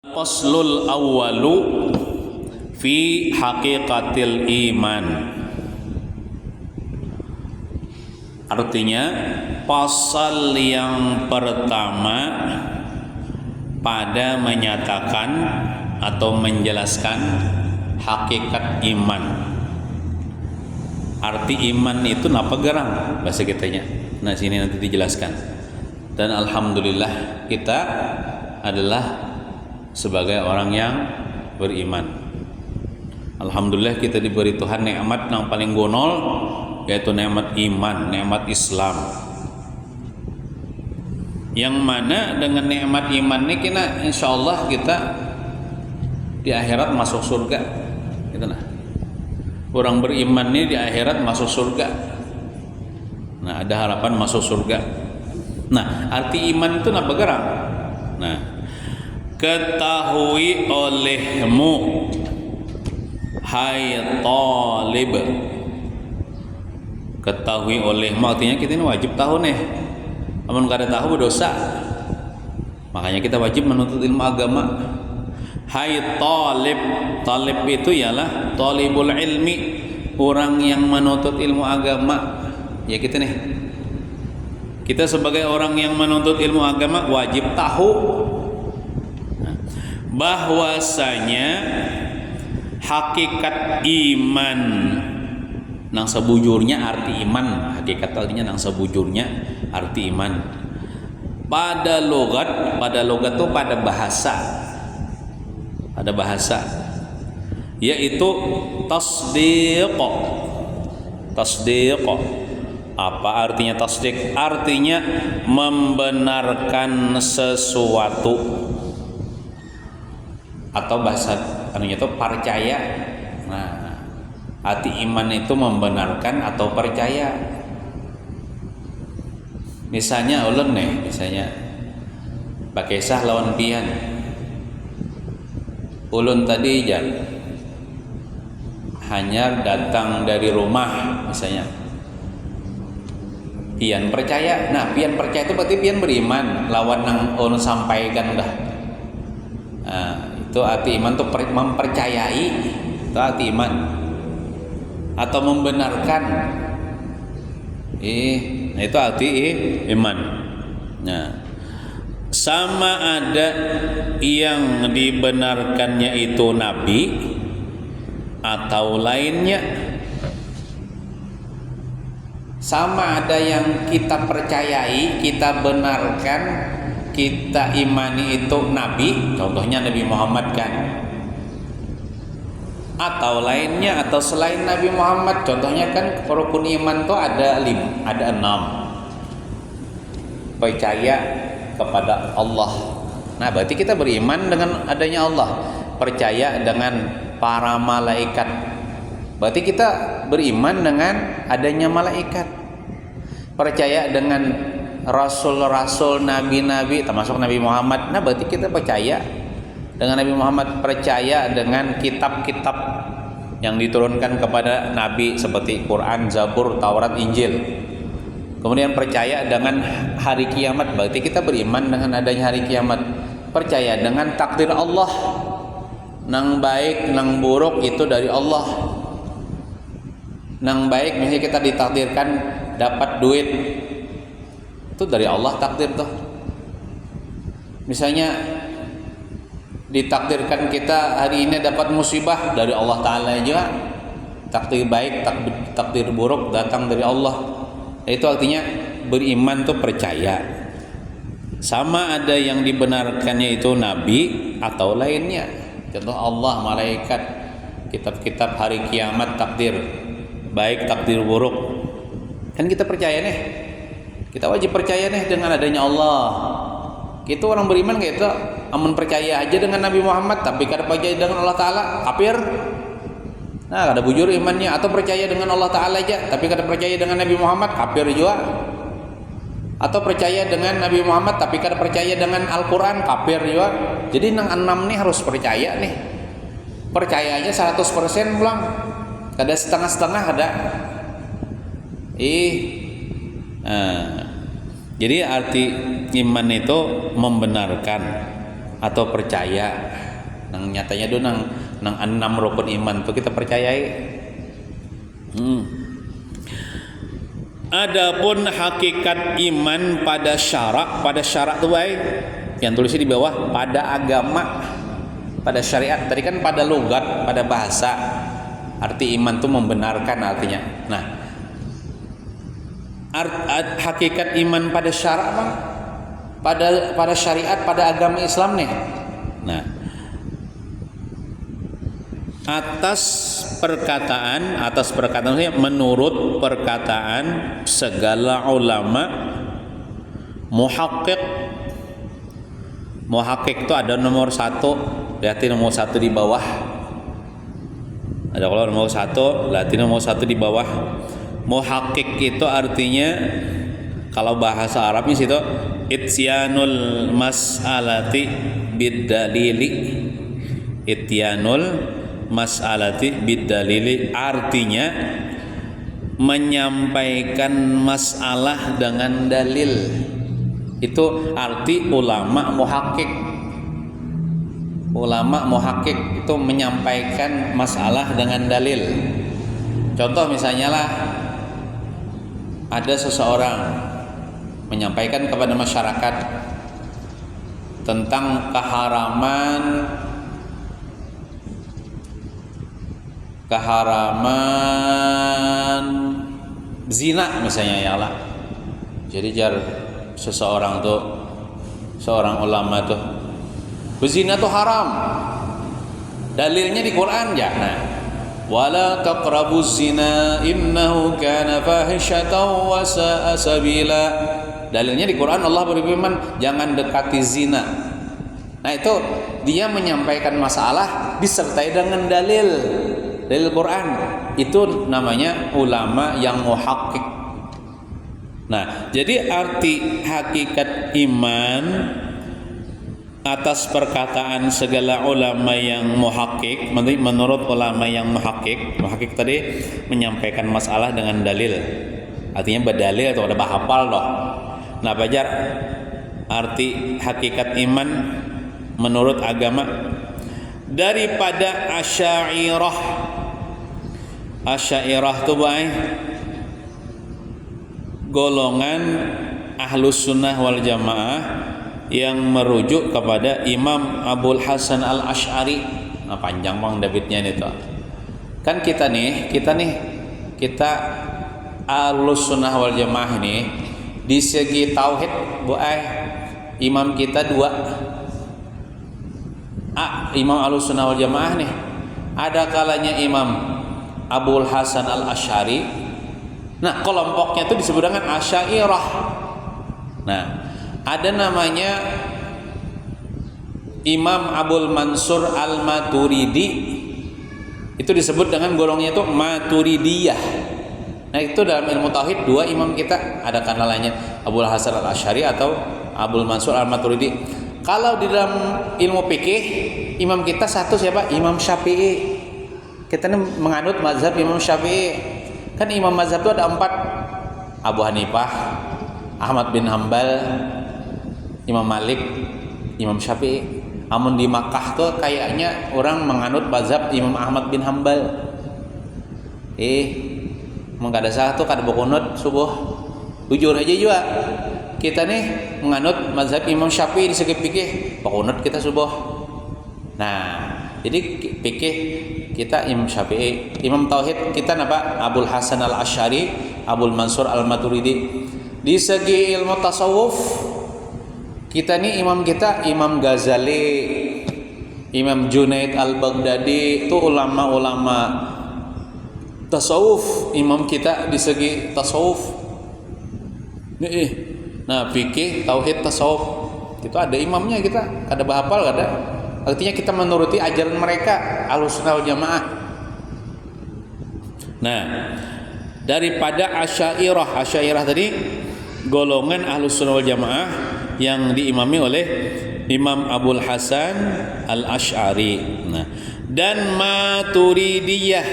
Faslul awwalu fi haqiqatil iman. Artinya pasal yang pertama pada menyatakan atau menjelaskan hakikat iman. Arti iman itu napa gerang bahasa kitanya. Nah, sini nanti dijelaskan. Dan alhamdulillah kita adalah sebagai orang yang beriman. Alhamdulillah kita diberi Tuhan nikmat yang paling gonol, yaitu nikmat iman, nikmat Islam. Yang mana dengan nikmat iman ini kita insyaallah kita di akhirat masuk surga. Gitu nah. Orang beriman ini di akhirat masuk surga. Nah, ada harapan masuk surga. Nah, arti iman itu apa gerang? Nah, ketahui olehmu hai talib. Ketahui olehmu artinya kita ini wajib tahu nih. Amun kada tahu berdosa. Makanya kita wajib menuntut ilmu agama. Hai talib. Talib itu ialah talibul ilmi, orang yang menuntut ilmu agama. Ya kita nih. Kita sebagai orang yang menuntut ilmu agama wajib tahu bahwasanya hakikat iman nang sebujurnya arti iman, hakikat artinya nang sebujurnya arti iman pada logat itu pada bahasa yaitu tasdiq. Apa artinya tasdiq? Artinya membenarkan sesuatu, atau bahasa anunya itu percaya. Nah, arti iman itu membenarkan atau percaya. Misalnya ulun nih, pakai sah lawan pian. Ulun tadi hanya datang dari rumah misalnya. Pian percaya. Nah, pian percaya itu berarti pian beriman lawan yang ulun sampaikan dah. Nah, itu arti iman tuh mempercayai, itu arti iman atau membenarkan. Nah itu arti iman. Nah, sama ada yang dibenarkannya itu nabi atau lainnya, sama ada yang kita percayai, kita benarkan, kita imani itu nabi, contohnya Nabi Muhammad kan, atau lainnya atau selain Nabi Muhammad, contohnya kan rukun iman itu ada 6. Percaya kepada Allah. Nah, berarti kita beriman dengan adanya Allah, percaya dengan para malaikat. Berarti kita beriman dengan adanya malaikat, percaya dengan rasul-rasul, nabi-nabi termasuk Nabi Muhammad. Nah, berarti kita percaya dengan Nabi Muhammad, percaya dengan kitab-kitab yang diturunkan kepada nabi seperti Quran, Zabur, Taurat, Injil. Kemudian percaya dengan hari kiamat, berarti kita beriman dengan adanya hari kiamat. Percaya dengan takdir Allah, nang baik nang buruk itu dari Allah. Nang baik misalnya kita ditakdirkan dapat duit, itu dari Allah takdir tuh. Misalnya ditakdirkan kita hari ini dapat musibah, dari Allah Ta'ala juga. Takdir baik, takdir buruk datang dari Allah. Itu artinya beriman tuh percaya. Sama ada yang dibenarkannya itu nabi atau lainnya, contoh Allah, malaikat, kitab-kitab, hari kiamat, takdir baik, takdir buruk. Kan kita percaya nih, kita wajib percaya nih dengan adanya Allah. Kita orang beriman kayak itu, amun percaya aja dengan Nabi Muhammad tapi kada percaya dengan Allah Ta'ala, kafir. Nah, kada bujur imannya. Atau percaya dengan Allah Ta'ala aja tapi kada percaya dengan Nabi Muhammad, kafir juga. Atau percaya dengan Nabi Muhammad tapi kada percaya dengan Al-Quran, kafir juga. Jadi nang 6 nih harus percaya nih. Percaya aja 100% pulang, kada setengah-setengah ada. Jadi arti iman itu membenarkan atau percaya nang nyatanya do nang 6 rukun iman tuh kita percayai. Adapun hakikat iman pada syarak tuh baik yang tulisnya di bawah, pada agama, pada syariat. Tadi kan pada logat, pada bahasa. Arti iman tuh membenarkan artinya. Nah, hakikat iman pada syarak bang, pada syariat, pada agama Islam nih. Nah, atas perkataan menurut perkataan segala ulama muhaqqiq itu ada nomor 1, lihat nomor 1 di bawah. Ada kalau nomor 1, lihat nomor 1 di bawah. Muhaqqiq itu artinya kalau bahasa Arabnya situ ityanul mas'alati bid-dalili. Ityanul mas'alati bid-dalili artinya menyampaikan masalah dengan dalil. Itu arti ulama muhaqqiq. Ulama muhaqqiq itu menyampaikan masalah dengan dalil. Contoh misalnya lah, ada seseorang menyampaikan kepada masyarakat tentang keharaman zina misalnya ya Allah. Jadi seseorang tuh, seorang ulama tuh, berzina tuh haram. Dalilnya di Quran ya. Nah, wala taqrabuz zina innahu kana fahishatan wa sa'a sabila. Dalilnya di Quran Allah berfirman jangan dekati zina. Nah, itu dia menyampaikan masalah disertai dengan dalil Quran. Itu namanya ulama yang muhaqqiq. Nah, jadi arti hakikat iman atas perkataan segala ulama yang muhaqqiq, menurut ulama yang muhaqqiq tadi menyampaikan masalah dengan dalil. Artinya berdalil atau ada bahapal loh. Nah, belajar arti hakikat iman menurut agama daripada Asy'ariyah. Asy'ariyah itu baik golongan Ahlus Sunnah wal Jamaah yang merujuk kepada Imam Abul Hasan Al-Asy'ari. Nah, panjang bang Davidnya nih tuh. Kan kita Ahlus Sunnah wal Jamaah nih di segi tauhid imam kita 2. Imam Ahlus Sunnah wal Jamaah nih ada kalanya Imam Abul Hasan Al-Asy'ari. Nah, kelompoknya itu disebut dengan Asy'ariyah. Nah, ada namanya Imam Abul Mansur Al-Maturidi. Itu disebut dengan golongnya itu Maturidiyah. Nah, itu dalam ilmu tauhid 2 imam kita, ada kanalanya Abul Hasan Al-Asy'ari atau Abul Mansur Al-Maturidi. Kalau di dalam ilmu fikih, imam kita satu siapa? Imam Syafi'i. Kita menganut mazhab Imam Syafi'i. Kan imam mazhab itu ada 4. Abu Hanifah, Ahmad bin Hambal, Imam Malik, Imam Syafi'i. Amun di Makkah tuh kayaknya orang menganut mazhab Imam Ahmad bin Hambal. Mengkada sah tuh kada bokunut subuh. Jujur aja juga. Kita nih menganut mazhab Imam Syafi'i di segi fikih, bokunut kita subuh. Nah, jadi fikih kita Imam Syafi'i, imam tauhid kita apa? Abul Hasan Al-Asy'ari, Abul Mansur Al-Maturidi. Di segi ilmu tasawuf kita nih imam kita Imam Ghazali, Imam Junaid Al-Baghdadi, itu ulama-ulama tasawuf, imam kita di segi tasawuf. Nah, fikih, tauhid, tasawuf itu ada imamnya kita, ada bahapal ada. Artinya kita menuruti ajaran mereka Ahlus Sunnah wal Jamaah. Nah, daripada Asy'ariyah tadi golongan Ahlus Sunnah wal Jamaah yang diimami oleh Imam Abul Hasan Al-Asy'ari. Nah, dan Maturidiyah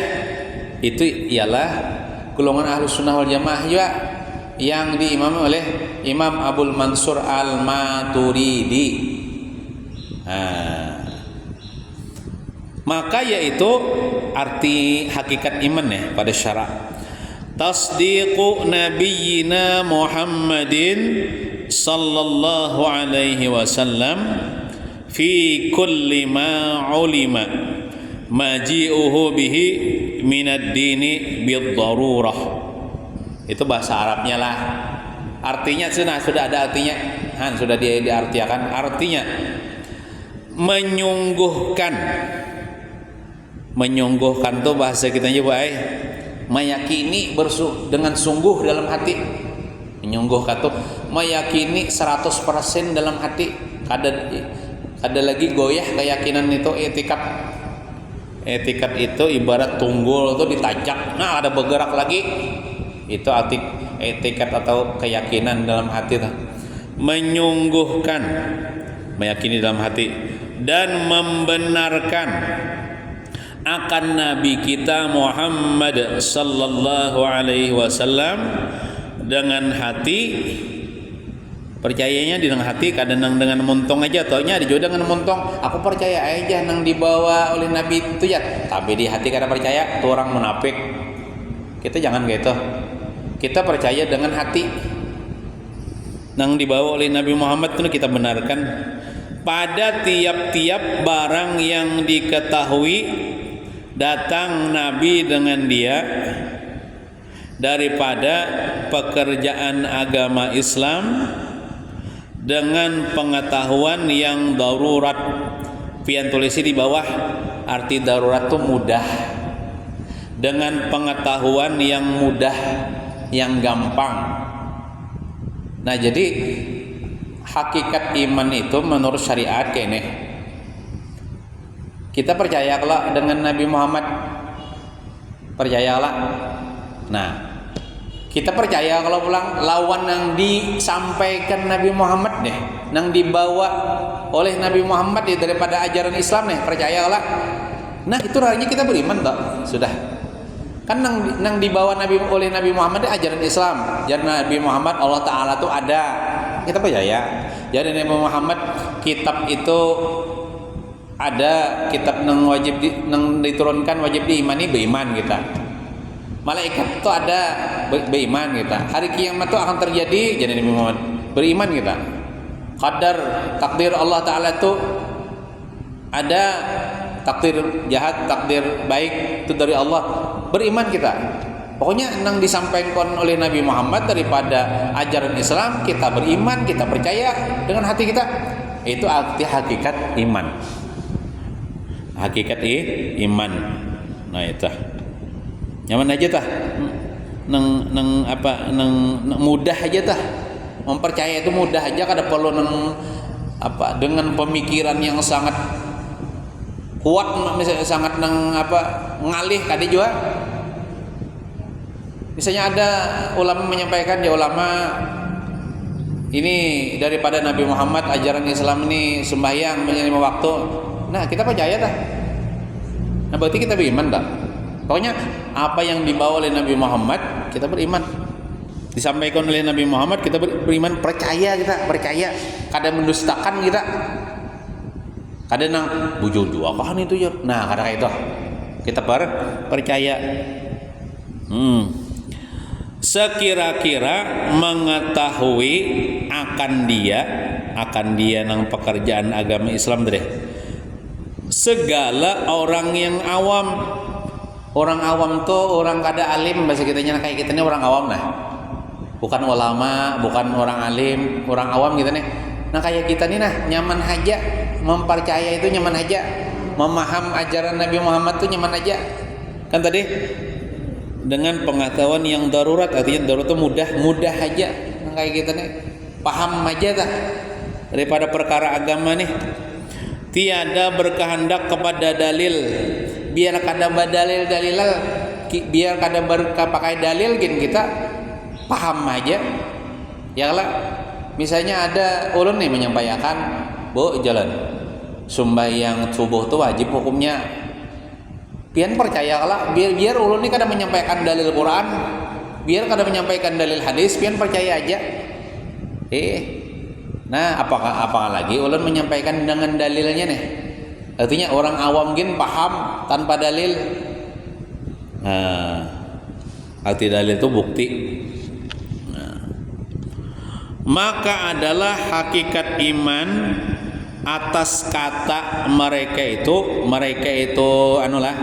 itu ialah golongan Ahlus Sunnah wal Jamaah juga yang diimami oleh Imam Abul Mansur Al-Maturidi. Maka yaitu arti hakikat iman ya pada syara. Tasdiqu nabiyyina Muhammadin sallallahu alaihi wasallam fi kulli ma ulima maji'uhu bihi minad dini bid-darurah. Itu bahasa Arabnya lah. Artinya sudah ada artinya. Sudah diartikan artinya menyungguhkan tuh bahasa kita aja baik, meyakini dengan sungguh dalam hati. Menyungguhkan tuh meyakini 100% dalam hati. Ada lagi goyah keyakinan itu etikat itu ibarat tunggul tuh ditajak, ada bergerak lagi. Itu arti etikat atau keyakinan dalam hati tuh. Menyungguhkan, meyakini dalam hati dan membenarkan akan Nabi kita Muhammad sallallahu alaihi wasallam dengan hati. Percayanya dengan hati, kadang dengan muntung aja, taunya juga dengan muntung. Aku percaya aja nang dibawa oleh Nabi itu ya, tapi di hati kada percaya, itu orang munafik. Kita jangan gitu. Kita percaya dengan hati. Nang dibawa oleh Nabi Muhammad itu kita benarkan pada tiap-tiap barang yang diketahui datang Nabi dengan dia daripada pekerjaan agama Islam dengan pengetahuan yang darurat. Pian tulisi di bawah arti darurat itu mudah, dengan pengetahuan yang mudah, yang gampang. Nah jadi hakikat iman itu menurut syariat kene kita percaya kalau dengan Nabi Muhammad, percayalah. Nah kita percaya kalau pulang lawan yang disampaikan Nabi Muhammad deh, yang dibawa oleh Nabi Muhammad ya, daripada ajaran Islam nih, percayalah. Nah itu artinya kita beriman tak? Sudah. Kan nang dibawa oleh Nabi Muhammad itu ajaran Islam. Ajaran Nabi Muhammad Allah Ta'ala tuh ada. Kita percaya. Jadi Nabi Muhammad kitab itu ada, kitab nang wajib nang diturunkan wajib diimani, beriman kita. Malaikat itu ada, beriman kita. Hari kiamat itu akan terjadi, jadi Nabi Muhammad beriman kita. Qadar takdir Allah Ta'ala itu ada, takdir jahat, takdir baik itu dari Allah, beriman kita. Pokoknya yang disampaikan oleh Nabi Muhammad daripada ajaran Islam kita beriman, kita percaya dengan hati kita. Itu arti hakikat iman. Hakikat iman. Nah itu nyaman aja tah, neng mudah aja tah, mempercaya itu mudah aja, kada perlu dengan pemikiran yang sangat kuat, misalnya sangat ngalih kadi juga. Misalnya ada ulama menyampaikan, ya ulama ini daripada Nabi Muhammad ajaran Islam ini sembahyang 5 waktu. Nah kita percaya tak? Nah berarti kita beriman tak? Pokoknya apa yang dibawa oleh Nabi Muhammad kita beriman. Disampaikan oleh Nabi Muhammad kita beriman, percaya kita, percaya. Kadang mendustakan kita. Kadang nang bujur juga apaan itu ya. Nah kadang itu kita percaya. Sekira-kira mengetahui akan dia nang pekerjaan agama Islam deh. Segala orang yang awam. Orang awam tuh orang kada alim, bahasa kitanya kayak kita ini orang awam nah. Bukan ulama, bukan orang alim, orang awam kita nih. Nah kayak kita nih nah, nyaman aja mempercaya itu, nyaman aja memaham ajaran Nabi Muhammad tuh nyaman aja. Kan tadi dengan pengetahuan yang darurat, artinya darurat itu mudah aja. Nah, kayak kita nih paham aja dah daripada perkara agama nih. Tiada berkehendak kepada dalil, biar kada badalil-dalilal, biar kada pakai dalil gin kita paham aja. Ya lah, misalnya ada ulun nih menyampaikan, "Bu, jalan sembahyang subuh itu wajib hukumnya." Pian percaya lah, biar ulun ini kada menyampaikan dalil Quran, biar kada menyampaikan dalil hadis, pian percaya aja. Nah, apakah lagi ulun menyampaikan dengan dalilnya nih. Artinya orang awam gin paham tanpa dalil. Nah, arti dalil itu bukti. Nah, maka adalah hakikat iman atas kata mereka itu anulah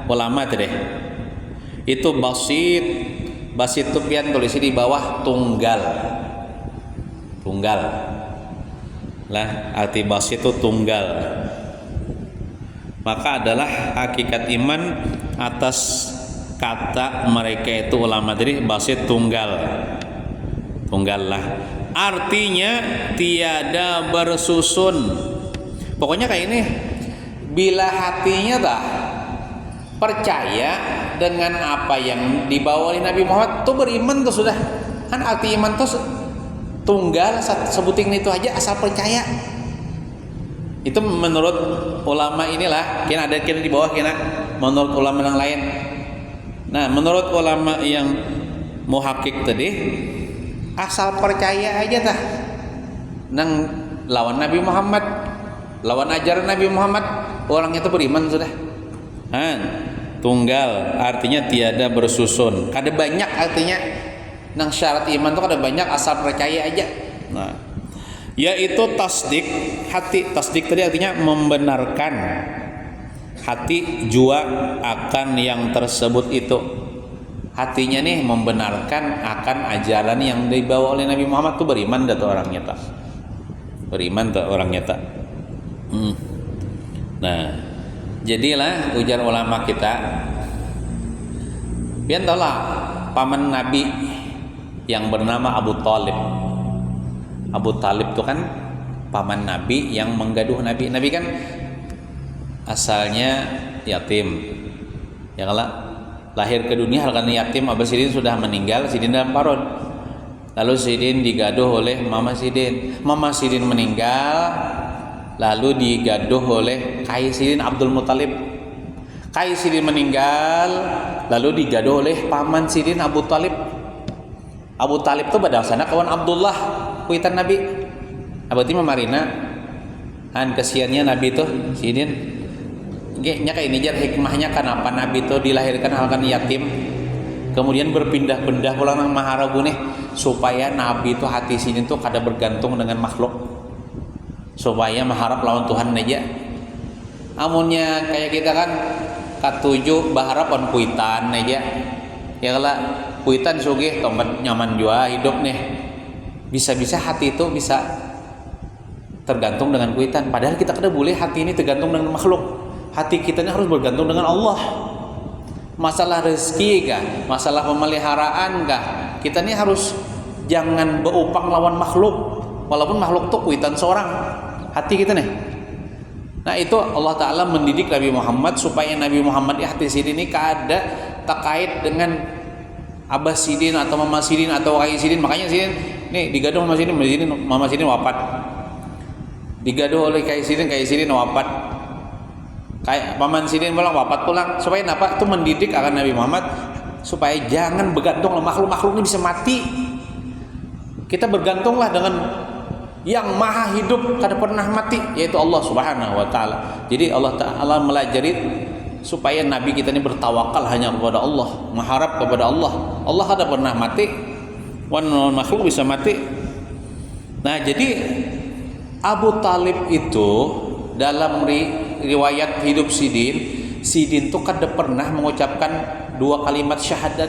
ulama tadi. Itu basit itu pian tulis di bawah tunggal lah, arti basit itu tunggal. Maka adalah hakikat iman atas kata mereka itu ulama tadi basit tunggal lah, artinya tiada bersusun. Pokoknya kayak ini, bila hatinya dah percaya dengan apa yang dibawa oleh Nabi Muhammad tuh beriman tuh sudah. Kan arti iman tuh tunggal, sebuting itu aja asal percaya. Itu menurut ulama inilah, kena ada kena di bawah kena menurut ulama yang lain. Nah, menurut ulama yang muhakik tadi asal percaya aja tah nang lawan Nabi Muhammad, lawan ajaran Nabi Muhammad, orangnya itu beriman sudah. Tunggal artinya tiada bersusun. Kada banyak artinya nang syarat iman itu kada banyak, asal percaya aja. Nah, yaitu tasdik hati. Tasdik tadi artinya membenarkan hati jua akan yang tersebut itu. Hatinya nih membenarkan akan ajaran yang dibawa oleh Nabi Muhammad tuh beriman dah tuh orangnya tak. Beriman tuh orangnya tak. Nah, jadilah ujar ulama kita, pian tahulah paman Nabi yang bernama Abu Talib. Abu Talib itu kan paman Nabi yang menggaduh Nabi. Nabi kan asalnya yatim, ya kalau lahir ke dunia karena yatim. Abah Sidin sudah meninggal, Sidin dalam parod. Lalu Sidin digaduh oleh Mama Sidin. Mama Sidin meninggal, lalu digaduh oleh Kai Sidin Abdul Muthalib. Kai Sidin meninggal, lalu digaduh oleh paman Sidin Abu Talib. Abu Talib itu pada sana kawan Abdullah kuitan Nabi. Abati memarina kesiannya Nabi itu Sidin. Nya kayak ini jar hikmahnya kenapa Nabi itu dilahirkan halkan yatim, kemudian berpindah-pindah pulang nang maharabu nih, supaya Nabi itu hati sini tuh kada bergantung dengan makhluk, supaya mengharap lawan Tuhan aja. Amunnya kayak kita kan katuju berharap on kuitan aja, ya kalau kuitan sugih tempat nyaman jua hidup nih, bisa-bisa hati itu bisa tergantung dengan kuitan. Padahal kita kada boleh hati ini tergantung dengan makhluk. Hati kita ini harus bergantung dengan Allah. Masalah rezeki kah, masalah pemeliharaan kah, kita ini harus jangan berupang lawan makhluk. Walaupun makhluk itu kuitan seorang, hati kita nih. Nah, itu Allah Ta'ala mendidik Nabi Muhammad supaya Nabi Muhammad di hati Sidin ini kada terkait dengan Abah Sidin atau Mama Sidin atau Kai Sidin. Makanya Sidin nih digaduh Mama Sidin wafat. Digaduh oleh Kai Sidin wafat. Kayak paman Sidin pulang wafat pulang, supaya apa? Itu mendidik akan Nabi Muhammad supaya jangan bergantung makhluk ini bisa mati. Kita bergantunglah dengan yang maha hidup, kada pernah mati, yaitu Allah Subhanahu wa taala. Jadi Allah Ta'ala melajari supaya Nabi kita ini bertawakal hanya kepada Allah, mengharap kepada Allah. Allah kada pernah mati, wan makhluk bisa mati. Nah, jadi Abu Talib itu dalam riwayat hidup Sidin tuh kada pernah mengucapkan 2 kalimat syahadat,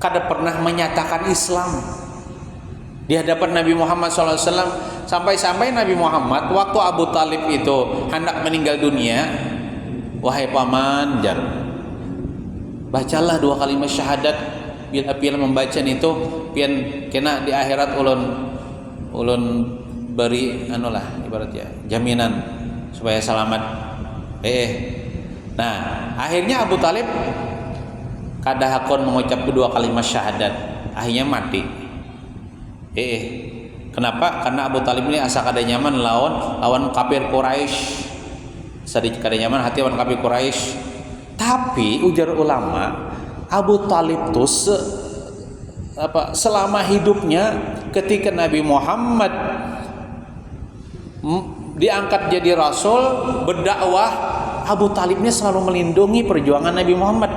kada pernah menyatakan Islam di hadapan Nabi Muhammad SAW. Sampai-sampai Nabi Muhammad waktu Abu Talib itu hendak meninggal dunia, wahai paman jar, bacalah 2 kalimat syahadat. Bila membaca itu pian kena di akhirat ulun beri anulah ibaratnya jaminan supaya selamat. Nah, akhirnya Abu Talib kada hakon mengucap 2 kalimat syahadat, akhirnya mati. Kenapa? Karena Abu Talib ini asa kada nyaman lawan kafir Quraisy. Sedikit kada nyaman hati lawan kafir Quraisy. Tapi ujar ulama, Abu Talib tuh selama hidupnya ketika Nabi Muhammad diangkat jadi rasul berdakwah, Abu Talibnya selalu melindungi perjuangan Nabi Muhammad.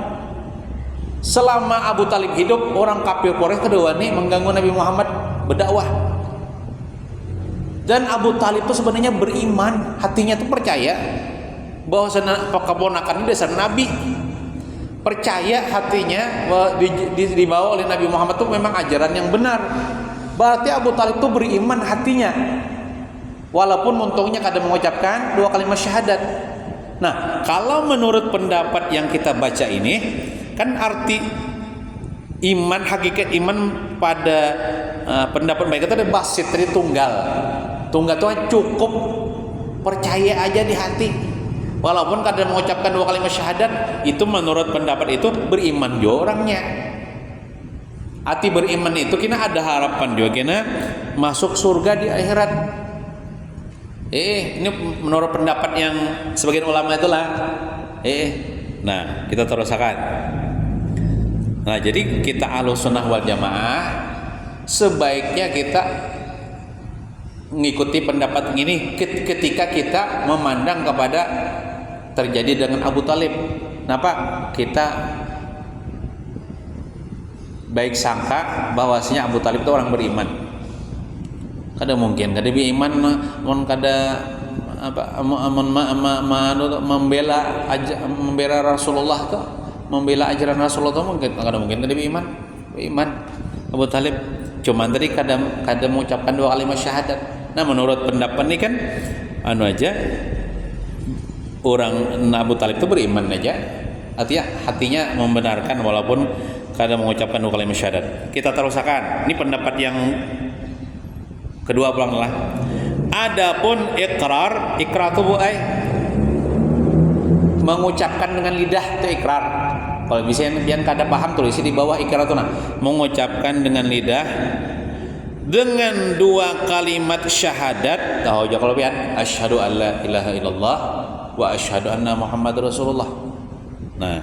Selama Abu Talib hidup, orang kafir Quraisy kedua nih mengganggu Nabi Muhammad berdakwah. Dan Abu Talib itu sebenarnya beriman, hatinya tuh percaya bahwa keponakan ini dasar Nabi. Percaya hatinya bahwa dibawa oleh Nabi Muhammad itu memang ajaran yang benar. Berarti Abu Talib itu beriman hatinya, walaupun untungnya kadang mengucapkan 2 kalimat syahadat. Nah, kalau menurut pendapat yang kita baca ini, kan arti iman, hakikat iman pada pendapat mereka itu ada basit, tadi tunggal. Tunggal itu cukup percaya aja di hati. Walaupun kadang mengucapkan 2 kalimat syahadat, itu menurut pendapat itu beriman juga orangnya. Arti beriman itu kena ada harapan juga kena masuk surga di akhirat. Ini menurut pendapat yang sebagian ulama itulah. Nah, kita terusakan. Nah, jadi kita Ahlussunnah wal Jamaah sebaiknya kita mengikuti pendapat ini ketika kita memandang kepada terjadi dengan Abu Talib. Kenapa? Kita baik sangka bahwasanya Abu Talib itu orang beriman. Kada mungkin kada beriman mun kada membela Rasulullah itu, membela ajaran Rasulullah itu mungkin kada mungkin kada beriman. Abu Talib cuma tadi kada mengucapkan 2 kalimat syahadat. Nah, menurut pendapat ini kan aja orang Abu Talib itu beriman aja, artinya hatinya membenarkan walaupun kada mengucapkan 2 kalimat syahadat. Kita terusakan. Ini pendapat yang kedua pulanglah. Adapun ikrar itu mengucapkan dengan lidah itu ikrar. Kalau bisa biar kada paham tulis di bawah ikrar itu mengucapkan dengan lidah dengan 2 kalimat syahadat. Tahu aja kalau pian asyhadu alla ilaha illallah wa asyhadu anna Muhammad Rasulullah. Nah,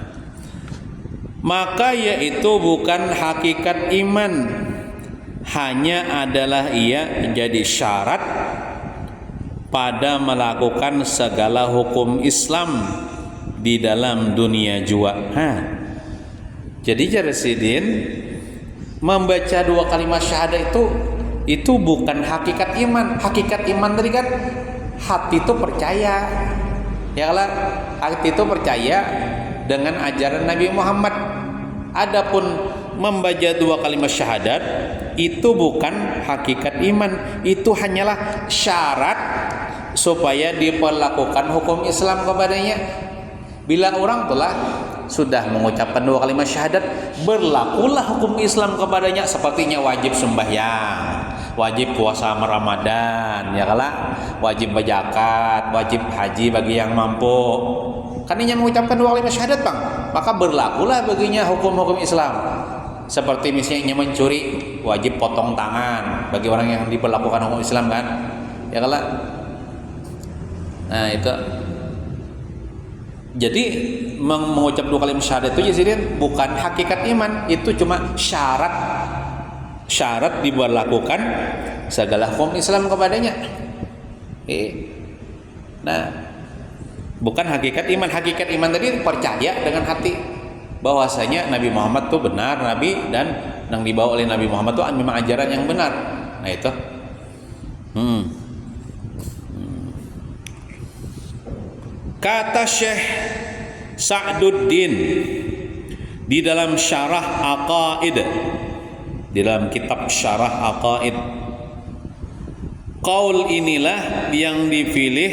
maka yaitu bukan hakikat iman, hanya adalah ia menjadi syarat pada melakukan segala hukum Islam di dalam dunia jua. Jadi Jaresidin membaca 2 kalimat syahadat itu bukan hakikat iman. Hakikat iman tadi kan hati itu percaya. Ya lah, hati itu percaya dengan ajaran Nabi Muhammad. Adapun membaca 2 kalimat syahadat itu bukan hakikat iman, itu hanyalah syarat supaya diperlakukan hukum Islam kepadanya. Bila orang telah sudah mengucapkan 2 kalimat syahadat, berlakulah hukum Islam kepadanya, sepertinya wajib sembahyang, wajib puasa Ramadan, ya kalah, wajib berzakat, wajib haji bagi yang mampu. Kan ini mengucapkan 2 kalimat syahadat, Bang, maka berlakulah baginya hukum-hukum Islam. Seperti misalnya mencuri, wajib potong tangan bagi orang yang diperlakukan hukum Islam, kan? Ya kalah. Nah, itu. Jadi mengucap 2 kalimat syahadat itu jadi bukan hakikat iman, itu cuma syarat diberlakukan segala hukum Islam kepadanya. Nah, bukan hakikat iman. Hakikat iman tadi percaya dengan hati bahwasanya Nabi Muhammad itu benar Nabi, dan yang dibawa oleh Nabi Muhammad itu memang ajaran yang benar. Nah, itu. Kata Syekh Sa'duddin di dalam syarah Aqaid, di dalam kitab syarah Aqaid, qaul inilah yang dipilih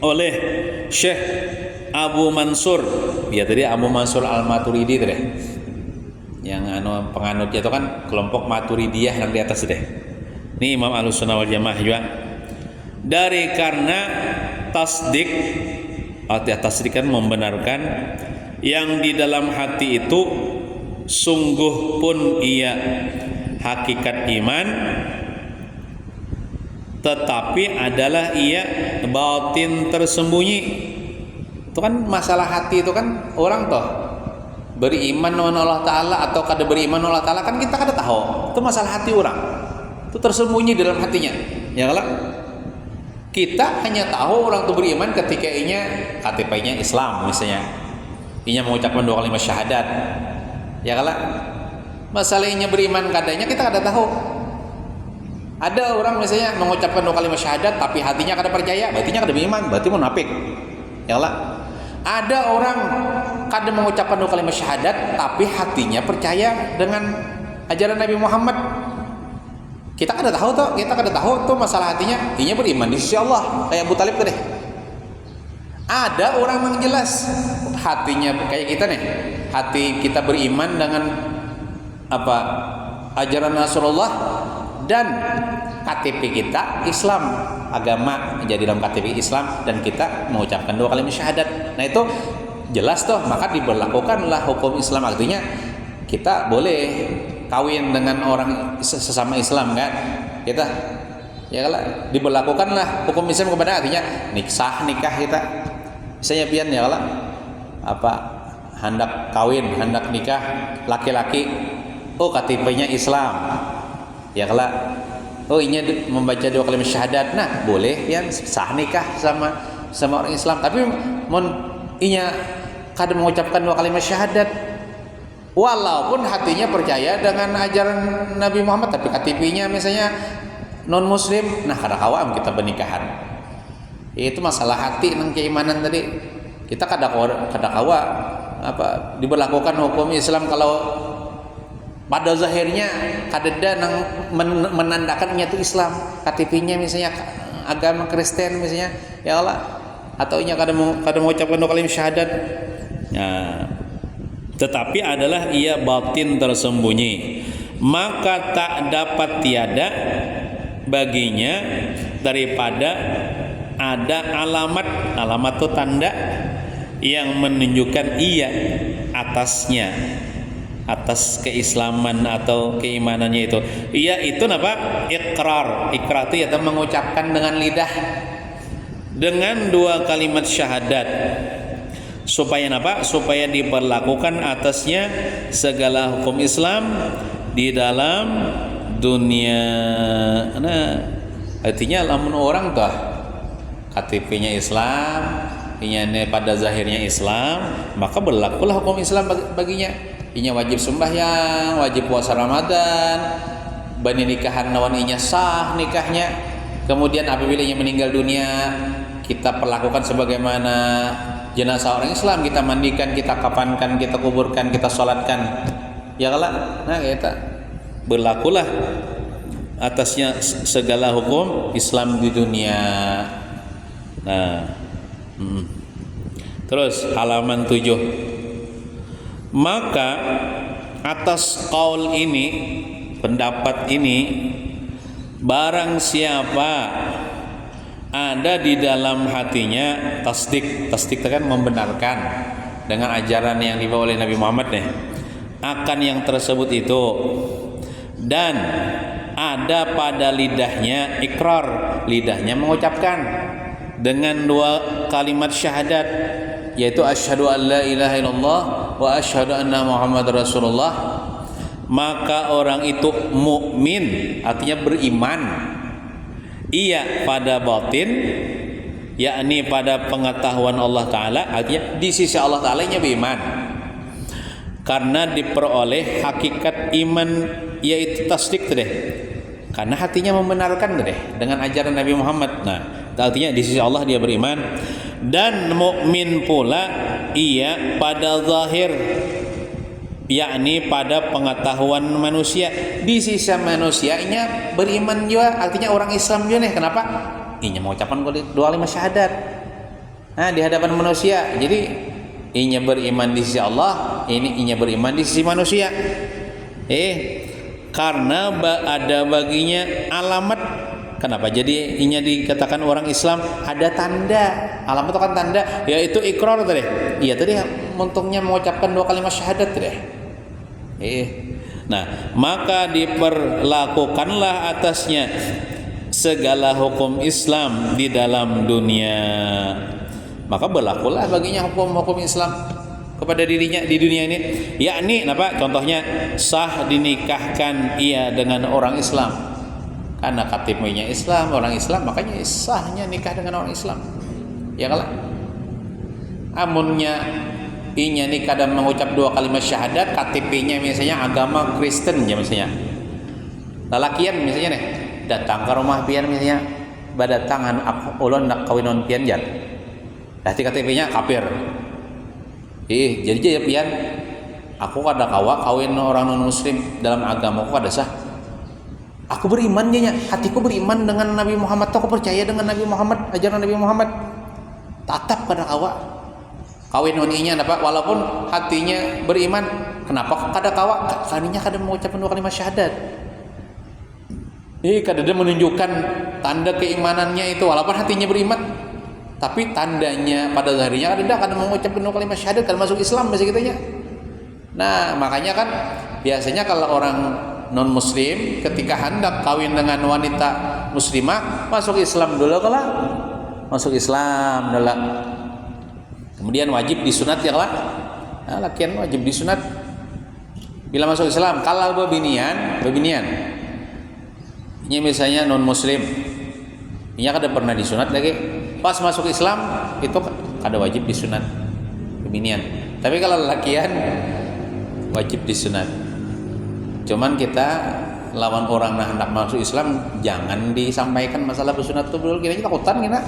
oleh Syekh Abu Mansur. Ya, tadi Abu Mansur Al-Maturidi deh. Yang penganutnya itu kan kelompok Maturidiyah yang di atas deh. Ini Imam Ahlussunnah wal Jamaah juga. Dari karena tasdik, artinya tasdik kan membenarkan yang di dalam hati itu sungguh pun ia hakikat iman, tetapi adalah ia batin tersembunyi. Itu kan masalah hati itu kan orang toh beriman dengan Allah Ta'ala atau kada beriman dengan Allah Ta'ala kan kita kada tahu. Itu masalah hati orang. Itu tersembunyi dalam hatinya. Ya kalau kita hanya tahu orang itu beriman ketika inya KTP-nya Islam misalnya. Inya mengucapkan 2 kalimat syahadat. Ya kalau masalah inya beriman kadanya kita kada tahu. Ada orang misalnya mengucapkan 2 kalimat syahadat tapi hatinya kada percaya, berarti nya kada beriman, berarti munafik. Ya Allah. Ada orang kada mengucapkan 2 kalimat syahadat tapi hatinya percaya dengan ajaran Nabi Muhammad. Kita kada tahu tuh masalah hatinya, inya beriman di sisi Allah, kayak Abu Talib tuh deh. Ada orang yang jelas hatinya kayak kita nih, hati kita beriman dengan apa? Ajaran Rasulullah dan KTP kita Islam, agama jadi dalam KTP Islam dan kita mengucapkan 2 kalimat syahadat. Nah itu jelas tuh, maka diberlakukanlah hukum Islam. Artinya kita boleh kawin dengan orang sesama Islam kan, kita ya kalau diberlakukanlah hukum Islam kepada, artinya nikah kita misalnya pian ya kalau apa hendak kawin, hendak nikah laki-laki, oh KTP-nya Islam. Ya kalau oh ini membaca 2 kalimat syahadat, nah boleh ya sah nikah sama orang Islam. Tapi inya kada mengucapkan 2 kalimat syahadat walaupun hatinya percaya dengan ajaran Nabi Muhammad, tapi KTP-nya misalnya non muslim, nah kada kawam kita pernikahan. Itu masalah hati nang keimanan tadi. Kita kada kawa apa diberlakukan hukum Islam kalau pada zahirnya kadeda nang menandakannya itu Islam, KTP-nya misalnya agama Kristen misalnya, ya Allah, atau inya kada mengucapkan 2 kalimat syahadat. Nah, tetapi adalah ia batin tersembunyi, maka tak dapat tiada baginya daripada ada alamat itu tanda yang menunjukkan ia atas keislaman atau keimanannya itu. Ia itu apa? Ikrar itu yaitu mengucapkan dengan lidah dengan 2 kalimat syahadat. Supaya apa? Supaya diberlakukan atasnya segala hukum Islam di dalam dunia. Nah, artinya lamun orang tuh KTP-nya Islam, inya pada zahirnya Islam, maka berlakulah hukum Islam baginya. Inya wajib sembahyang, wajib puasa Ramadan, bani nikahan lawan inya sah nikahnya. Kemudian apabila inya meninggal dunia, kita perlakukan sebagaimana jenazah orang Islam, kita mandikan, kita kafankan, kita kuburkan, kita sholatkan. Ya kalau nah kita berlakulah atasnya segala hukum Islam di dunia. Nah, terus halaman 7. Maka atas qaul ini, pendapat ini, barang siapa ada di dalam hatinya tasdik kan membenarkan dengan ajaran yang dibawa oleh Nabi Muhammad nih, akan yang tersebut itu, dan ada pada lidahnya ikrar, lidahnya mengucapkan dengan 2 kalimat syahadat, yaitu asyhadu an la ilaha illallah wa asyhadu anna Muhammad Rasulullah, maka orang itu mukmin, artinya beriman. Ia pada batin, yakni pada pengetahuan Allah Ta'ala, artinya di sisi Allah Ta'ala nya beriman karena diperoleh hakikat iman, yaitu tasdik deh, karena hatinya membenarkan deh dengan ajaran Nabi Muhammad. Nah, artinya di sisi Allah dia beriman. Dan mukmin pula ia pada zahir, yakni pada pengetahuan manusia. Di sisi manusianya beriman juga, artinya orang Islam juga nih. Kenapa? Inya mengucapkan 2 kalimat syahadat. Nah, di hadapan manusia. Jadi inya beriman di sisi Allah, inya beriman di sisi manusia. Karena ada baginya alamat. Kenapa jadi inya dikatakan orang Islam? Ada tanda. Alamat itu kan tanda, yaitu ikrar tadi. Iya tadi untungnya mengucapkan 2 kalimat syahadat tadi. Nah, maka diperlakukanlah atasnya segala hukum Islam di dalam dunia. Maka berlakulah baginya hukum-hukum Islam. kepada dirinya di dunia ini, yakni apa contohnya, sah dinikahkan ia dengan orang Islam karena KTP-nya Islam, orang Islam, makanya sahnya nikah dengan orang Islam, ya kalah. Amunnya inya nikah dan mengucap 2 kalimat syahadat, KTP-nya misalnya agama Kristen ya misalnya, lalakian misalnya nih datang ke rumah pian misalnya, badatangan aku ulun nak kawinon pian jar, berarti KTP-nya kafir. Jadi ya pian, aku kada kawa kawin orang non muslim dalam agamaku kada sah. Aku beriman nya, hatiku beriman dengan Nabi Muhammad, aku percaya dengan Nabi Muhammad, ajaran Nabi Muhammad. Tatap kada kawa kawin noninya apa, walaupun hatinya beriman, kenapa kada kawa? Kaninya kada mengucapkan 2 kalimat syahadat. Kada ada menunjukkan tanda keimanannya itu, walaupun hatinya beriman, tapi tandanya pada zahirnya kada mengucapkan 2 kalimat syahadat, kada masuk Islam bahasa kitanya. Nah, makanya kan biasanya kalau orang non muslim ketika hendak kawin dengan wanita muslimah, masuk Islam dulu kalah. Masuk Islam dulu. Kemudian wajib disunat ya kalah. Nah, lakian wajib disunat. Bila masuk Islam, kalau bebinian. Ini misalnya non muslim. Ini kada pernah disunat lagi. Pas masuk Islam itu kada wajib disunat bebinian. Tapi kalau lakian wajib disunat. Cuman kita lawan orang nah hendak masuk Islam, jangan disampaikan masalah bersunat itu dulu, kita takutan kita.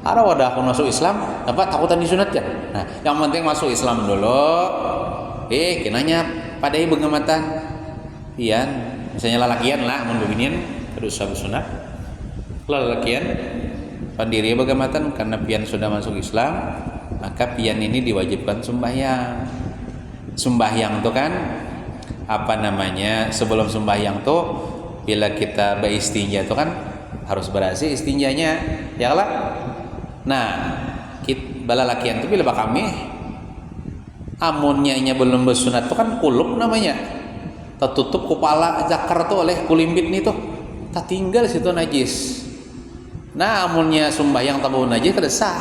Ada wadah aku masuk Islam, apa takutan disunat ya. Nah, yang penting masuk Islam dulu. Kinanya pada begematan. Pian, misalnya lalakian lah mun bebinian kudu usah bersunat. Lalakian pandiri begematan karena pian sudah masuk Islam, maka pian ini diwajibkan sembahyang. Sembahyang itu kan apa namanya, sebelum sembahyang tuh bila kita beristinja itu kan harus berhasil istinjanya ya lah. Nah bala lakian tuh bila kami amunnya belum bersunat tuh kan kulub namanya, tertutup kepala zakar tuh oleh kulimbit nih tuh, tak tinggal situ najis. Nah amunnya sembahyang tabu najis kada sah,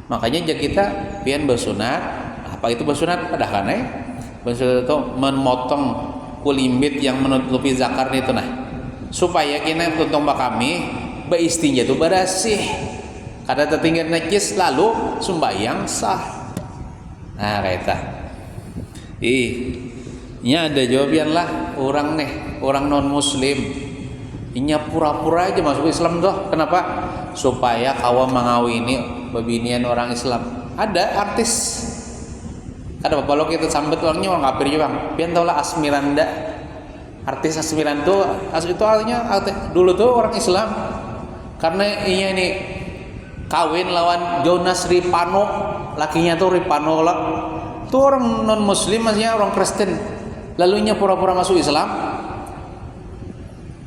makanya kita pian bersunat. Apa itu bersunat? Pada kanai bersunat itu memotong kulimbit yang menutupi zakar itu nah, supaya kita tuntung kami beristinja itu bersih, kada tertinggal najis, lalu sembahyang sah. Nah kaita ini ada jawaban lah orang nih, orang non muslim inya pura-pura aja masuk Islam tuh. Kenapa? Supaya kawan mengawini bebinian orang Islam. Ada artis, ada apa kalau kita sambut orangnya orang kafir juga bang. Pian tau lah Asmiranda, artis Asmiranda tuh itu artinya dulu tuh orang Islam, karena ini kawin lawan Jonas Ripano, lakinya tuh Ripano lah, tuh orang non muslim, maksudnya orang Kristen, lalunya pura-pura masuk Islam,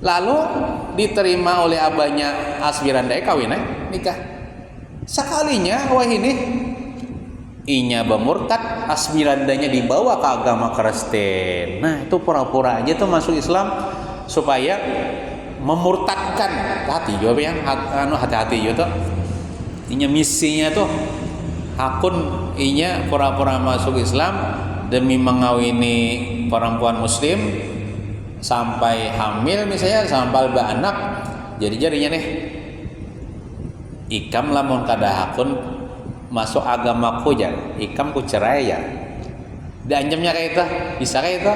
lalu diterima oleh abahnya Asmiranda kawin nikah. Sekalinya wah ini inya bermurtad, Asmirandanya dibawa ke agama Kristen. Nah itu pura-pura aja tuh masuk Islam supaya memurtadkan. Hati juga yang hati-hati juga tuh. Inya misinya tuh hakun inya pura-pura masuk Islam demi mengawini perempuan muslim sampai hamil misalnya, sampai beranak. Jadi jadinya nih ikam lamun kada hakun masuk agamaku ya, ikam ku cerai ya. Diancamnya kayak itu, bisa kayak itu.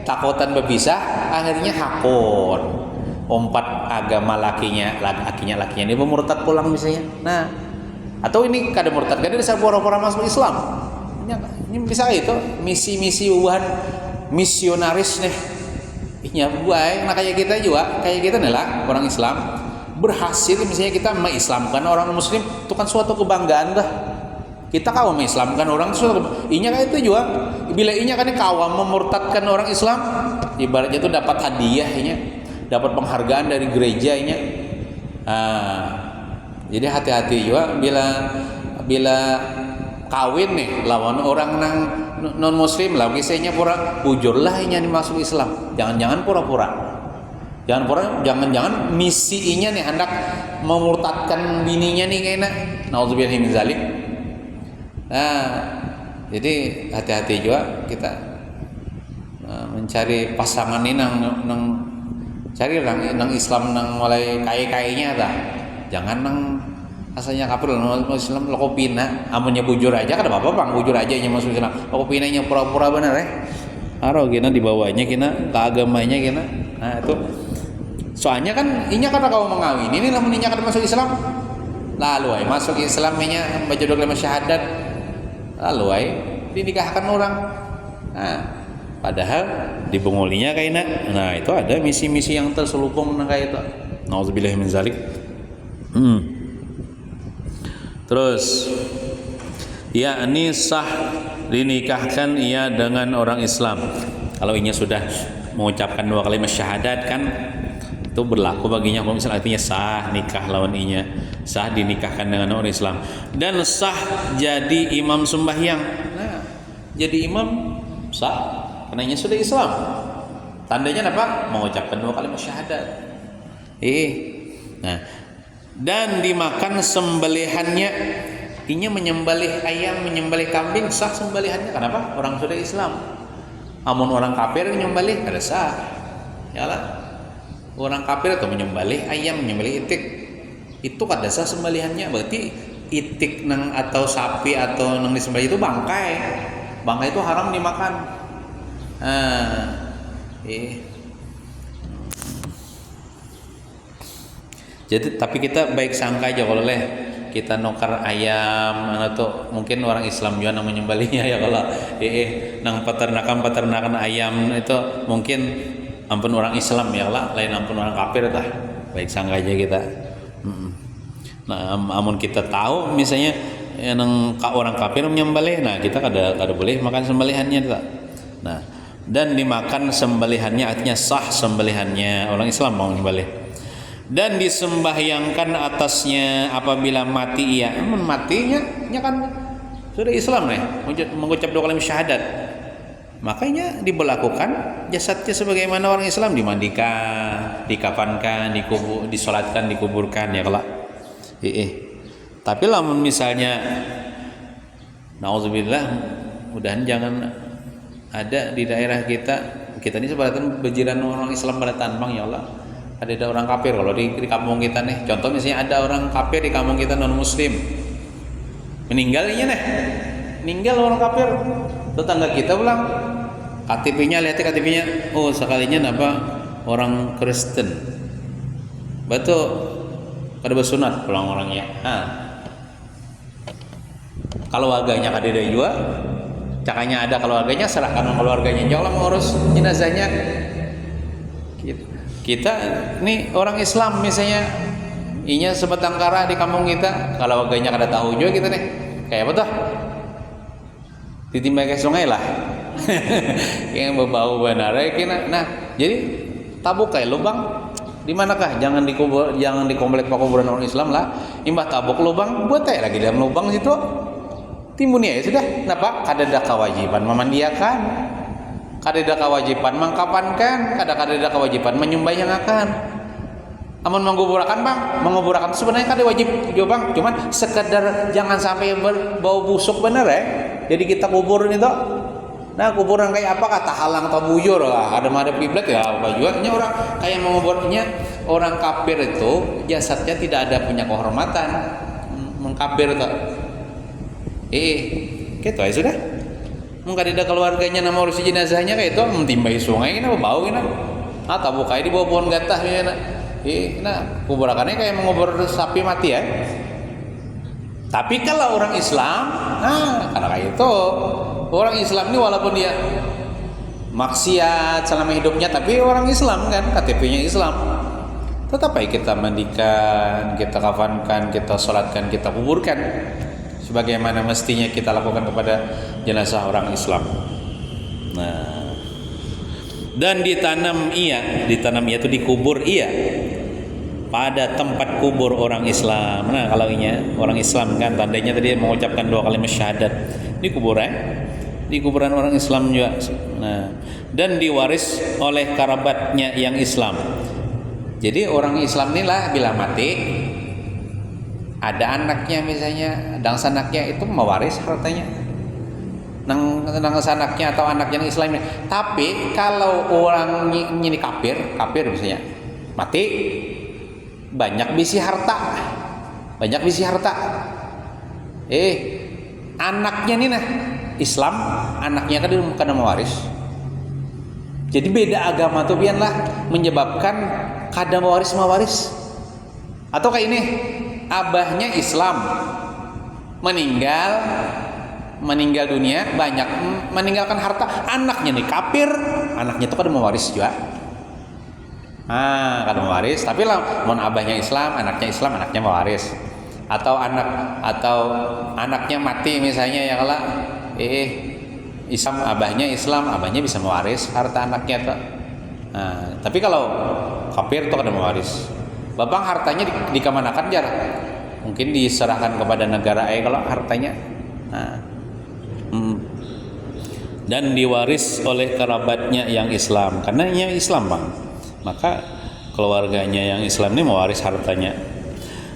Takutan berpisah, akhirnya hakun. Umpat agama lakinya ini murtad pulang misalnya. Nah, atau ini kada murtad, kada bisa pura-pura masuk Islam. Ini bisa itu misi-misi ubahan misionaris nih. Ihnya buai, nah kayak kita juga, kayak kita nih lah orang Islam berhasil misalnya kita mengislamkan orang muslim, itu kan suatu kebanggaan dah. Kita kawam mengislamkan orang itu, inya kayak itu juga. Bila inya kan kawam memurtadkan orang Islam, ibaratnya itu dapat hadiah inya, dapat penghargaan dari gereja inya. Jadi hati-hati juga bila kawin nih lawan orang non muslim lah, kisahnya pura bujurlah inya masuk Islam. Jangan-jangan pura-pura. Jangan-jangan misinya nih hendak memurtadkan bininya nih kayaknya. Nauzubillahi min zalik. Nah, Jadi hati-hati juga kita mencari pasangan ini nang cari nang Islam nang mulai kai-kainya dah. Jangan nang asalnya kafir nang Islam lo kopina, amunnya bujur aja kan apa-apa Bang, bujur aja nya masuk Islam. Lo kopinanya pura-pura bener Aro kena dibawanya kena ke agamanya kena. Nah itu soalnya kan inya kata kau mengawin ini namun inya kata masuk Islam. Lalu ay masuk Islam nya baca dua kalimat syahadat. Lalu ay dinikahkan orang. Nah, padahal di bengulinya kayaknya. Nah, itu ada misi-misi yang terselubung kayak itu. Nauzubillah min zalik. Terus yakni sah dinikahkan ia dengan orang Islam. Kalau inya sudah mengucapkan dua kalimat syahadat kan itu berlaku baginya, kalau misalnya artinya sah nikah lawan inya, sah dinikahkan dengan orang Islam, dan sah jadi imam sembahyang. Nah, jadi imam sah karena inya sudah Islam. Tandanya apa? Mengucapkan dua kalimat syahadat. Nah, dan dimakan sembelihannya. Inya menyembelih ayam, menyembelih kambing, sah sembelihannya. Kenapa? Orang sudah Islam. Amun orang kafir menyembelih kada sah. Yalah. Orang kafir atau menyembelih ayam, menyembelih itik, itu kada sah sembelihannya. Berarti itik nang atau sapi atau nang disembelih itu bangkai. Bangkai itu haram dimakan. Jadi tapi kita baik sangka aja kalau kita nukar ayam atau mungkin orang Islam juga nang menyembelihnya ya kalau nang peternakan ayam itu mungkin ampun orang Islam ya lah, lain ampun orang kafir tah. Baik sangka aja kita. Nah, amun kita tahu misalnya yang orang kafir menyembelih, nah kita kada boleh makan sembelihannya tak. Nah, dan dimakan sembelihannya artinya sah sembelihannya, orang Islam mau menyembelih. Dan disembahyangkan atasnya apabila mati ia. Matinya kan sudah Islam mengucap dua kalimat syahadat. Makanya diberlakukan jasadnya sebagaimana orang Islam, dimandikan, dikafankan, disolatkan, dikuburkan ya kelak. Tapi lamun misalnya nauzubillah, mudahan jangan ada di daerah kita ini sebenarnya berjiran orang Islam pada tanbang ya Allah. Ada orang kafir kalau di kampung kita nih. Contoh misalnya ada orang kafir di kampung kita non muslim. Meninggal orang kafir. Tetangga kita pulang KTP-nya, lihat KTP-nya, oh sekalinya apa orang Kristen. Batu kada bersunat pulang orangnya. Kalau warganya kada ada juga, cakanya ada keluarganya, serahkan keluarganya, janganlah mengurus jenazahnya. Kita nih orang Islam misalnya, inya sebatang kara di kampung kita, kalau warganya kada tahu juga kita nih, kayak apa tuh? Ditimbang ke sungai lah. Yang berbau benar kena. Nah, jadi tabuk kayak lubang di manakah? Jangan dikubur, jangan di komplek pekuburan orang Islam lah. Imbah tabuk lubang, buat aja lagi dalam lubang situ. Timbun ya sudah. Kenapa? Kada ada kewajiban memandiakan. Kada ada kewajiban mengkapankan, kada ada kewajiban menyembahyangakan. Amun menguburkan Bang, menguburkan sebenarnya kada wajib juga Bang, cuman sekedar jangan sampai berbau busuk bener Jadi kita kuburin itu. Nah, kuburan kayak apa kata halang atau bujur lah, ada madhab kiblat ya apa juga. Ini orang kayak menguburnya orang kafir itu jasadnya tidak ada punya kehormatan. Mengkafir itu. Gitu aja sudah. Mungkin ada keluarganya nama urus jenazahnya kayak itu mentimbai sungai ini bau ini. Tak buka di bawah pohon gatah ini. Nah, kuburakannya kayak mengubur sapi mati ya. Tapi kalau orang Islam, karena kayak itu orang Islam ini walaupun dia maksiat selama hidupnya, tapi orang Islam kan, KTP-nya Islam. Tetap baik kita mandikan, kita kafankan, kita sholatkan, kita kuburkan, sebagaimana mestinya kita lakukan kepada jenazah orang Islam. Nah, dan ditanam ia itu dikubur ia pada tempat kubur orang Islam. Nah, kalau ini orang Islam kan tandanya tadi mengucapkan dua kalimat syahadat di kuburan, di kuburan orang Islam juga. Nah, dan diwaris oleh kerabatnya yang Islam. Jadi orang Islam inilah bila mati ada anaknya misalnya, dan anaknya itu mewaris hartanya. nang sanaknya atau anaknya yang Islam. Tapi kalau orang ini kafir misalnya mati, banyak bisi harta. Anaknya nih nah Islam, anaknya kan kada mewaris. Jadi beda agama tuh biarlah menyebabkan kada mewaris. Atau kayak ini, abahnya Islam meninggal dunia, banyak meninggalkan harta, anaknya nih kafir, anaknya tuh kada mewaris juga. Kada mewaris, tapi lah mon abahnya Islam, anaknya mewaris. Atau anaknya mati misalnya ya kalau Islam, abahnya bisa mewaris harta anaknya tuh. Tapi kalau kafir tuh kada mewaris. Bapak hartanya dikemanakan jar? Mungkin diserahkan kepada negara kalau hartanya. Dan diwaris oleh kerabatnya yang Islam, karena yang Islam bang, maka keluarganya yang Islam ini mewaris hartanya.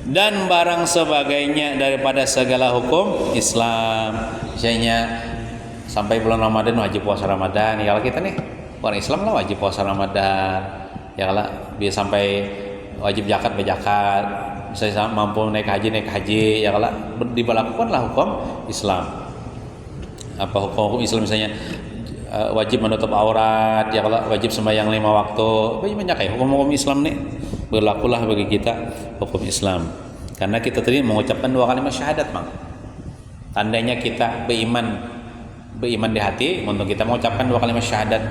Dan barang sebagainya daripada segala hukum Islam, misalnya sampai bulan Ramadan wajib puasa Ramadan. Ya kalau kita nih orang Islam lah wajib puasa Ramadan. Ya kalau dia sampai wajib zakat berzakat, misalnya mampu naik haji. Ya kalau diberlakukanlah hukum Islam. Apa hukum Islam misalnya wajib menutup aurat, ya kalau wajib sembahyang 5 waktu, banyak ya hukum-hukum Islam nih berlakulah bagi kita hukum Islam. Karena kita tadi mengucapkan 2 kalimat syahadat, Bang. Tandanya kita beriman di hati untuk kita mengucapkan 2 kalimat syahadat.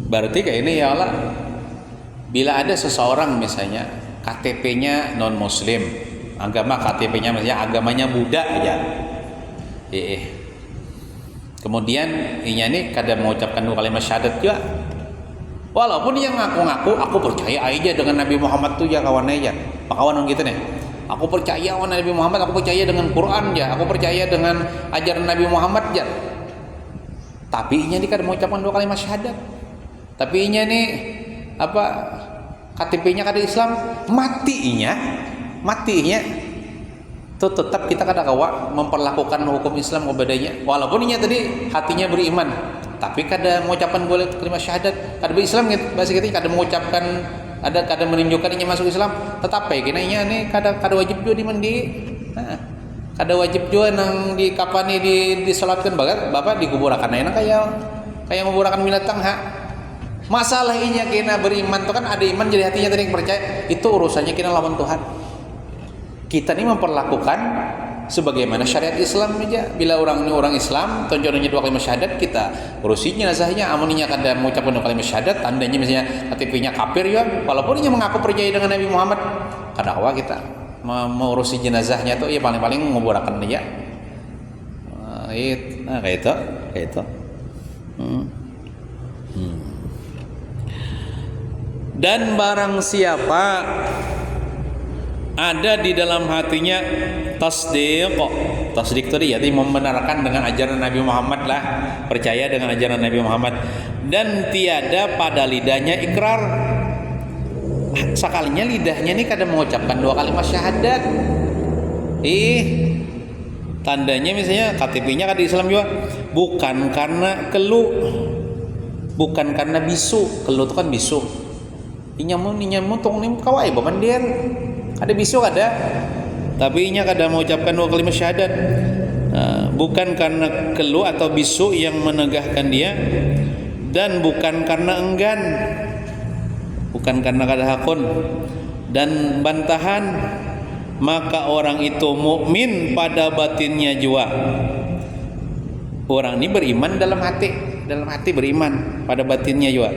Berarti kayak ini ya Allah, bila ada seseorang misalnya KTP-nya non muslim, KTP-nya misalnya agamanya Buddha aja. Kemudian ini kada mengucapkan 2 kalimat syahadat juga. Walaupun dia ngaku-ngaku aku percaya aja dengan Nabi Muhammad tuh ya kawan aja. Kawan gitu nih. Aku percaya dengan Nabi Muhammad, aku percaya dengan Quran ya, aku percaya dengan ajaran Nabi Muhammad ya. Tapi ini kada mengucapkan 2 kalimat syahadat. Tapi ini KTP-nya kada Islam, matinya itu tetap kita kada kawa memperlakukan hukum Islam kepadanya. Walaupun ini tadi hatinya beriman, tapi kada mengucapkan kalimat syahadat, kada berislam gitu. Bahasa kita kada mengucapkan, kada menunjukkan ini masuk Islam, tetapi kena ini kada wajib juga dimandi. Kada wajib juga nang di kapan disolatkan bapak dikuburakan enak kayak nguburakan binatang Masalah ini kena beriman tuh kan ada iman jadi hatinya tadi yang percaya, itu urusannya kena lawan Tuhan. Kita ini memperlakukan sebagaimana syariat Islam aja. Bila orang Islam tonjonannya 2 kalimat syahadat, kita urusin jenazahnya. Amuninya kada mengucapkan 2 kalimat syahadat, tandanya misalnya KTP-nya kafir ya, walaupun dia mengaku percaya dengan Nabi Muhammad, kada kawa kita mengurusi jenazahnya tuh ya paling-paling nguburakan dia. Kayak itu. Dan barang siapa ada di dalam hatinya tasdiq itu dia membenarkan dengan ajaran Nabi Muhammad lah, percaya dengan ajaran Nabi Muhammad, dan tiada pada lidahnya ikrar. Sekalinya lidahnya ini kada mengucapkan 2 kalimat syahadat, tandanya misalnya KTP-nya kada Islam juga, bukan karena kelu, bukan karena bisu. Kelu itu kan bisu. Inyamun tong nim kawai bamandir. Ada bisu ada. Tapi inya kada mengucapkan 2 kalimat syahadat. Bukan karena kelu atau bisu yang menegahkan dia, dan bukan karena enggan, bukan karena kada hakun dan bantahan, maka orang itu mukmin pada batinnya jua. Orang ini beriman dalam hati beriman, pada batinnya juga,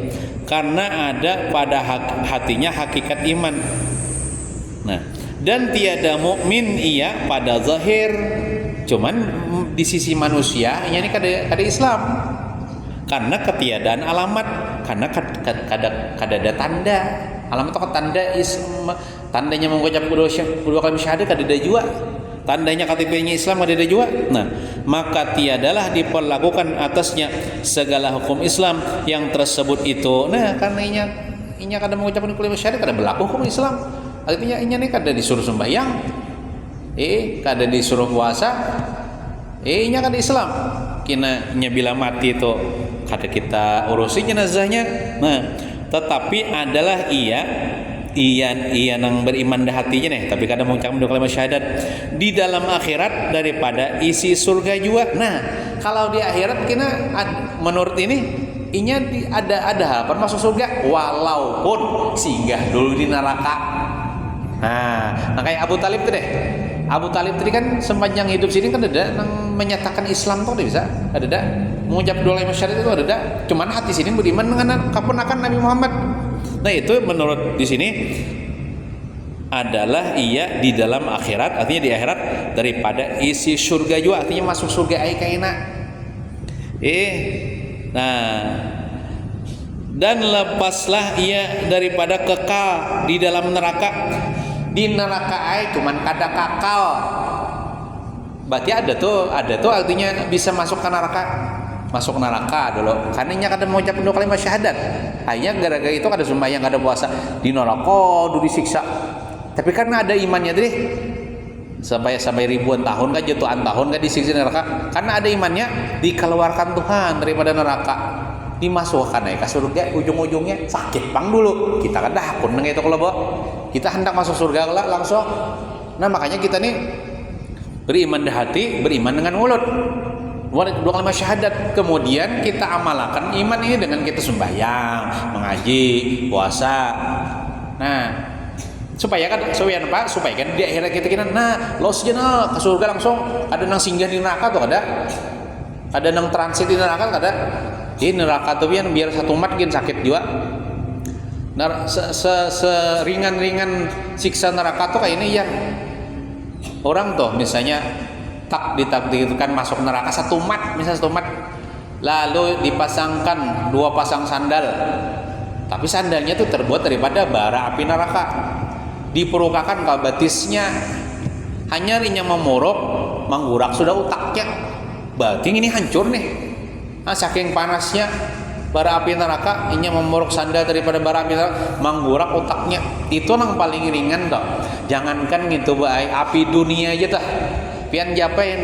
karena ada pada hatinya hakikat iman. Nah, dan tiada mukmin ia pada zahir, cuman di sisi manusia ini kada Islam, karena ketiadaan alamat, karena kada ada tanda. Alamat itu tanda tandanya mengucap 2 kalimat syahadat kada ada juga. Tandanya KTP-nya Islam ada juga. Nah, maka tiadalah diperlakukan atasnya segala hukum Islam yang tersebut itu. Nah, karena inya kada mengucapkan kalimat syahadat, kada berlaku hukum Islam. Artinya inya nih kada disuruh sembahyang, kada disuruh puasa, inya kada Islam. Kina nya bila mati itu kada kita urusi jenazahnya. Nah, tetapi adalah ia nang beriman dah hatinya nih, tapi kadang mengucapkan dua kalimat syahadat di dalam akhirat daripada isi surga juga. Nah, kalau di akhirat kena menurut ini inya ada harapan masuk surga walaupun singgah dulu di neraka. Nah kayak Abu Talib tuh deh. Abu Talib tadi kan sepanjang hidup sini kan ada nang menyatakan Islam tuh bisa ada mengucap dua kalimat syahadat itu ada, cuman hati sini beriman dengan keponakan Nabi Muhammad. Nah itu menurut di sini adalah ia di dalam akhirat, artinya di akhirat daripada isi surga juga, artinya masuk surga ai kaina. Nah, dan lepaslah ia daripada kekal di dalam neraka. Di neraka ai cuman kada kakal. Berarti ada tuh artinya bisa masuk ke neraka. Masuk neraka dulu karena nya kada mau ucap dua kalimat syahadat, hanya gara-gara itu kada sembahyang, kada puasa, di neraka dulu disiksa. Tapi karena ada imannya tadi sampai ribuan tahun kan, jutaan tahun kan disiksa neraka, karena ada imannya dikeluarkan Tuhan daripada neraka, dimasukkan ke surga. Ujung-ujungnya sakit pang dulu kita kan dah pun itu kalau kita hendak masuk surga langsung. Nah makanya kita nih beriman di hati, beriman dengan mulut, dua kalimat syahadat, kemudian kita amalkan iman ini dengan kita sembahyang, mengaji, puasa. Nah, supaya kan di akhirat kita kira los jena ke surga langsung, ada nang singgah di neraka tuh ada nang transit di neraka ada. Di neraka tuh biar satu umat gin sakit juga. Seringan-ringan siksa neraka tuh kayak ini ya. Orang tuh misalnya tak ditakdirkan masuk neraka satu umat, lalu dipasangkan 2 pasang sandal, tapi sandalnya itu terbuat daripada bara api neraka, diperukakan ke batisnya, hanya rinya menggurak sudah otaknya, berarti ini hancur nih. Saking panasnya bara api neraka, inya memorok sandal daripada bara api neraka, menggurak otaknya. Itu yang paling ringan toh. Jangankan gitu baik api dunia aja dah. Pian japai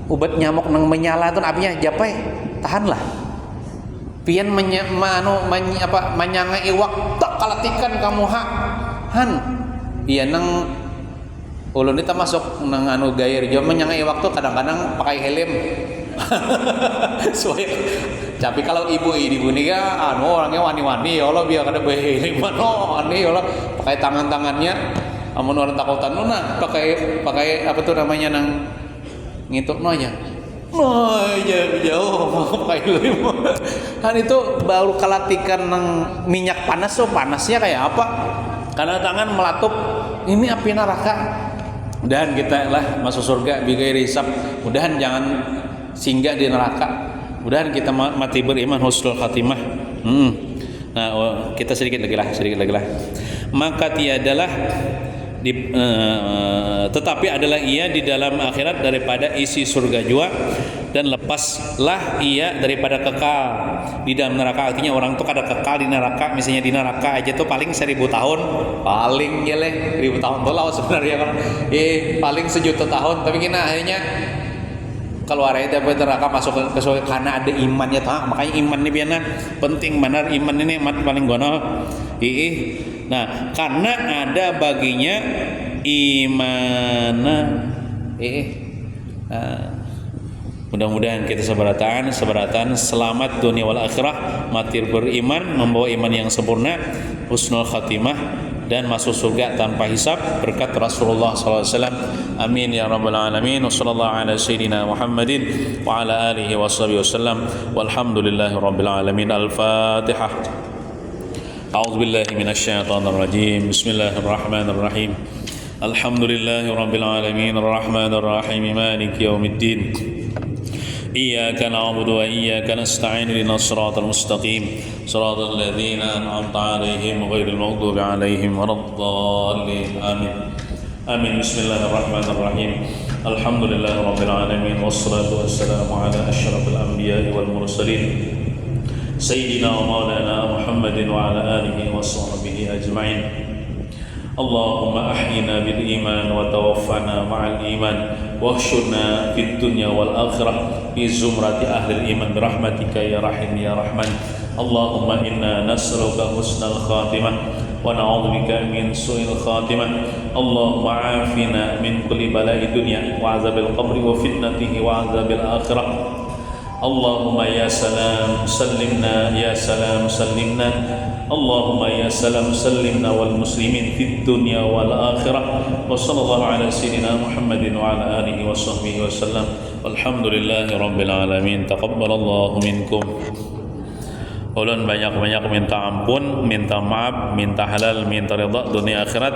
ubat nyamuk nang menyala tuh apinya japai tahanlah. Pian menyangai iwak tak kalatikan kamu han. Pian nang ulun kita masuk nang gair jo menyangai iwak tuh kadang-kadang pakai helm. Tapi kalau ibu nih kan orangnya wani-wani ya Allah, biar kada beheli mano aneh ya Allah, pakai tangannya amun orang takutan pakai apa tuh namanya nang ngitukno aja. Jauh pakai lima. Kan itu baru kalatikan nang minyak panas, panasnya kayak apa? Karena tangan melatup ini api neraka. Dan kita lah masuk surga bigai hisab. Mudahan jangan singgah di neraka. Mudahan kita mati beriman husnul khatimah. Nah, kita sedikit lagi lah. Maka tiadalah tetapi adalah ia di dalam akhirat daripada isi surga jua, dan lepaslah ia daripada kekal di dalam neraka. Artinya orang tuh kada kekal di neraka. Misalnya di neraka aja tuh paling 1000 tahun, paling jelek 1000 tahun tuh lah sebenarnya kan, paling 1 juta tahun. Tapi kena akhirnya keluar dari neraka masuk ke surga karena ada imannya tuh. Makanya iman ini biarlah penting benar, iman ini paling gono. Nah, karena ada baginya iman. Mudah-mudahan kita seberatan selamat dunia wal akhirah, mati beriman, membawa iman yang sempurna, husnul khatimah, dan masuk surga tanpa hisab berkat Rasulullah SAW. Amin ya rabbal alamin. Wassallallahu ala sayyidina Muhammadin wa ala alihi washabihi wasallam. Walhamdulillahi rabbil alamin. Al-Fatihah. A'udzu billahi minasyaitonir rajim. Bismillahirrahmanirrahim. Alhamdulillahi rabbil alamin. Arrahmanir rahim. Maliki yaumiddin. Iyyaka na'budu wa iyyaka nasta'in. Ihdinas siratal mustaqim. Siratal ladzina an'amta 'alaihim ghairil maghdubi 'alaihim waladdallin. Amin. Amin. Bismillahirrahmanirrahim. Alhamdulillahi rabbil alamin. Wassalatu wassalamu ala asyrafil anbiya'i wal mursalin. Sayyidina wa maulana Muhammadin wa ala alihi wa sahbihi ajma'in. Allahumma ahyina bil iman wa tawaffana ma'al iman wahsyurna fid dunya wal akhirah fi zumrati ahlil iman birahmatika ya rahim ya rahman. Allahumma inna nas'aluka husnal khatimah wa na'udzubika min su'il khatimah. Allahumma afina min kulli bala'i dunya wa azabil qabri wa fitnatihi wa azabil akhirah. Allahumma ya salam sallimna ya salam sallimna. Allahumma ya salam sallimna wal muslimin fid dunya wal akhirah. Wa sallallahu ala sayyidina Muhammadin wa ala alihi wa sahbihi wa sallam. Walhamdulillahi rabbil alamin. Taqabbalallahu minkum. Ulun banyak-banyak minta ampun, minta maaf, minta halal, minta ridha dunia akhirat.